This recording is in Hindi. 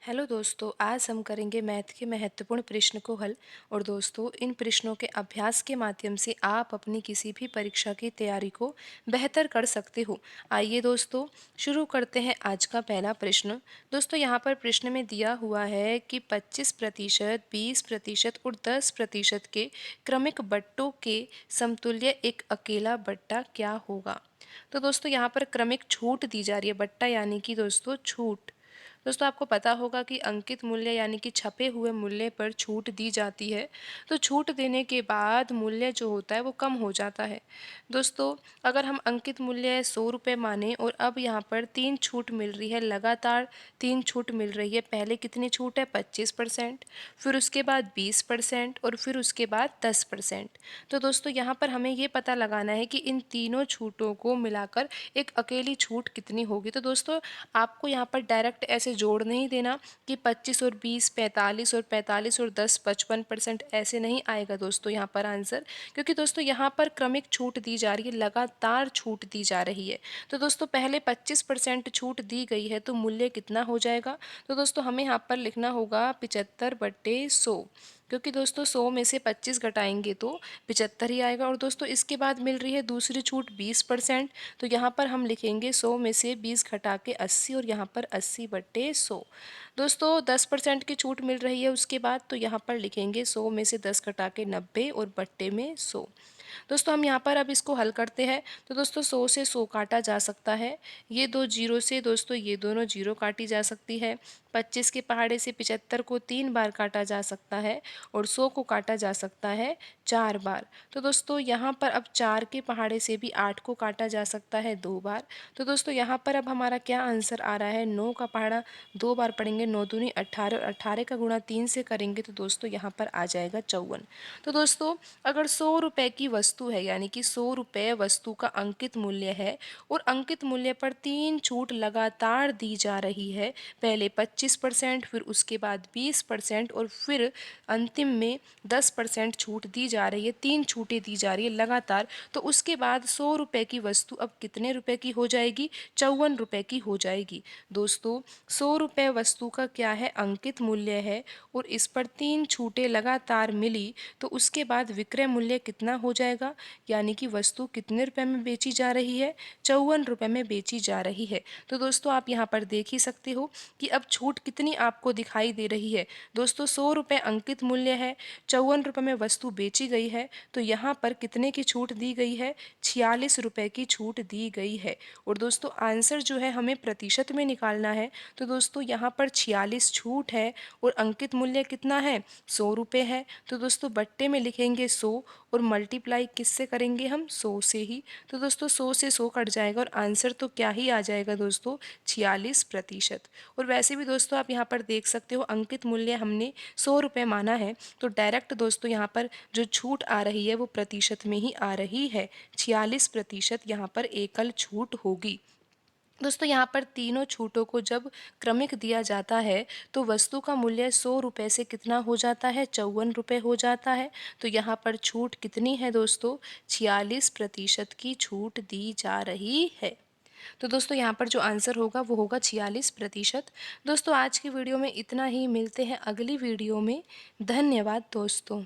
हेलो दोस्तों, आज हम करेंगे मैथ के महत्वपूर्ण प्रश्न को हल। और दोस्तों, इन प्रश्नों के अभ्यास के माध्यम से आप अपनी किसी भी परीक्षा की तैयारी को बेहतर कर सकते हो। आइए दोस्तों, शुरू करते हैं आज का पहला प्रश्न। दोस्तों, यहाँ पर प्रश्न में दिया हुआ है कि 25%, 20% और 10% के क्रमिक बट्टों के समतुल्य एक अकेला बट्टा क्या होगा। तो दोस्तों, यहाँ पर क्रमिक छूट दी जा रही है। बट्टा यानी कि दोस्तों छूट। दोस्तों, आपको पता होगा कि अंकित मूल्य यानी कि छपे हुए मूल्य पर छूट दी जाती है। तो छूट देने के बाद मूल्य जो होता है वो कम हो जाता है। दोस्तों, अगर हम अंकित मूल्य 100 रुपये माने और अब यहाँ पर 3 छूट मिल रही है, लगातार 3 छूट मिल रही है। पहले कितनी छूट है? 25%, फिर उसके बाद 20% और फिर उसके बाद 10%। तो दोस्तों, यहाँ पर हमें ये पता लगाना है कि इन तीनों छूटों को मिलाकर एक अकेली छूट कितनी होगी। तो दोस्तों, आपको यहाँ पर डायरेक्ट ऐसे जोड़ नहीं देना कि 25 और 20 45 और 45 और 10 55%, ऐसे नहीं आएगा दोस्तों यहाँ पर आंसर। क्योंकि दोस्तों यहाँ पर क्रमिक छूट दी जा रही है, लगातार छूट दी जा रही है। तो दोस्तों पहले 25% छूट दी गई है, तो मूल्य कितना हो जाएगा? तो दोस्तों हमें यहाँ पर लिखना होगा 75/100। क्योंकि दोस्तों 100 में से 25 घटाएंगे तो 75 ही आएगा। और दोस्तों इसके बाद मिल रही है दूसरी छूट 20%। तो यहाँ पर हम लिखेंगे 100 में से 20 घटा के 80 और यहाँ पर 80/100। दोस्तों 10% की छूट मिल रही है उसके बाद, तो यहाँ पर लिखेंगे 100 में से 10 घटा के 90 और बट्टे में 100। दोस्तों हम यहाँ पर अब इसको हल करते हैं। तो दोस्तों 100 से 100 काटा जा सकता है। ये दो जीरो से दोस्तों ये दोनों जीरो काटी जा सकती है। 25 के पहाड़े से 75 को 3 बार काटा जा सकता है और 100 को काटा जा सकता है 4 बार। तो दोस्तों यहाँ पर अब 4 के पहाड़े से भी 8 को काटा जा सकता है 2 बार। तो दोस्तों यहाँ पर अब हमारा क्या आंसर आ रहा है? 9 का पहाड़ा 2 बार पढ़ेंगे, 9 दूनी 18 और 18 का गुणा 3 से करेंगे तो दोस्तों यहाँ पर आ जाएगा 54। तो दोस्तों अगर 100 रुपये की वस्तु है, यानी कि 100 रुपये वस्तु का अंकित मूल्य है और अंकित मूल्य पर 3 छूट लगातार दी जा रही है, पहले 25%, फिर उसके बाद 20% और फिर अंतिम में 10% छूट दी जा रही है, 3 छूटें दी जा रही है लगातार। तो उसके बाद 100 रुपये की वस्तु अब कितने रुपए की हो जाएगी? 54 रुपये की हो जाएगी। दोस्तों 100 रुपये वस्तु का क्या है? अंकित मूल्य है और इस पर 3 छूटें लगातार मिली, तो उसके बाद विक्रय मूल्य कितना हो जाएगा? यानी कि वस्तु कितने रुपए में बेची जा रही है? 54 रुपये में बेची जा रही है। तो दोस्तों आप यहाँ पर देख ही सकते हो कि अब छूट कितनी आपको दिखाई दे रही है। दोस्तों 100 रुपये अंकित मूल्य है, 54 रुपये में वस्तु बेची गई है, तो यहाँ पर कितने की छूट दी गई है? 46 रुपये की छूट दी गई है। और दोस्तों आंसर जो है हमें प्रतिशत में निकालना है। तो दोस्तों यहाँ पर 46 छूट है और अंकित मूल्य कितना है? 100 रुपये है। तो दोस्तों बट्टे में लिखेंगे 100 और मल्टीप्लाई किससे करेंगे हम? 100 से ही। तो दोस्तों 100 से 100 कट जाएगा और आंसर तो क्या ही आ जाएगा दोस्तों? 46%। और वैसे भी दोस्तों आप यहाँ पर देख सकते हो अंकित मूल्य हमने 100 रुपये माना है, तो डायरेक्ट दोस्तों यहाँ पर जो छूट आ रही है वो प्रतिशत में ही आ रही है। 46% यहाँ पर एकल छूट होगी। दोस्तों यहाँ पर तीनों छूटों को जब क्रमिक दिया जाता है तो वस्तु का मूल्य 100 रुपये से कितना हो जाता है? 54 रुपये हो जाता है। तो यहाँ पर छूट कितनी है दोस्तों? 46% की छूट दी जा रही है। तो दोस्तों यहाँ पर जो आंसर होगा वो होगा 46%। दोस्तों आज की वीडियो में इतना ही, मिलते हैं अगली वीडियो में। धन्यवाद दोस्तों।